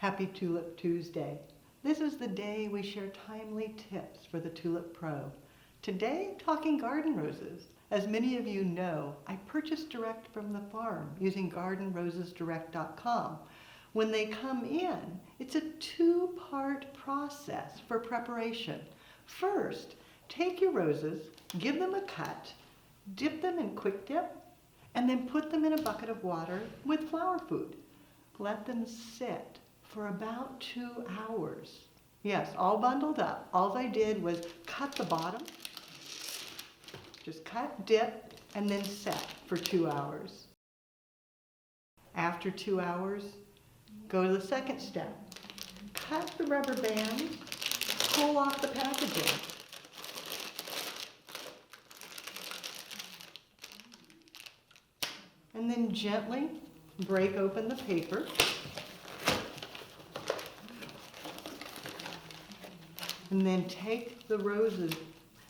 Happy Tulip Tuesday. This is the day we share timely tips for the Tulip Pro. Today, talking garden roses. As many of you know, I purchase direct from the farm using gardenrosesdirect.com. When they come in, it's a two-part process for preparation. First, take your roses, give them a cut, dip them in quick dip, and then put them in a bucket of water with flower food. Let them sit for about 2 hours. Yes, all bundled up. All I did was cut the bottom, just cut, dip, and then set for 2 hours. After 2 hours, go to the second step. Cut the rubber band, pull off the packaging. And then gently break open the paper. And then take the roses.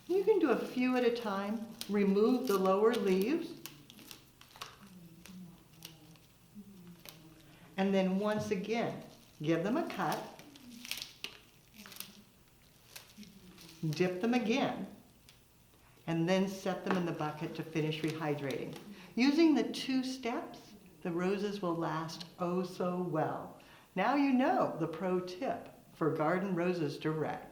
You can do a few at a time. Remove the lower leaves. And then once again, give them a cut. Dip them again. And then set them in the bucket to finish rehydrating. Using the 2 steps, the roses will last oh so well. Now you know the pro tip for Garden Roses Direct.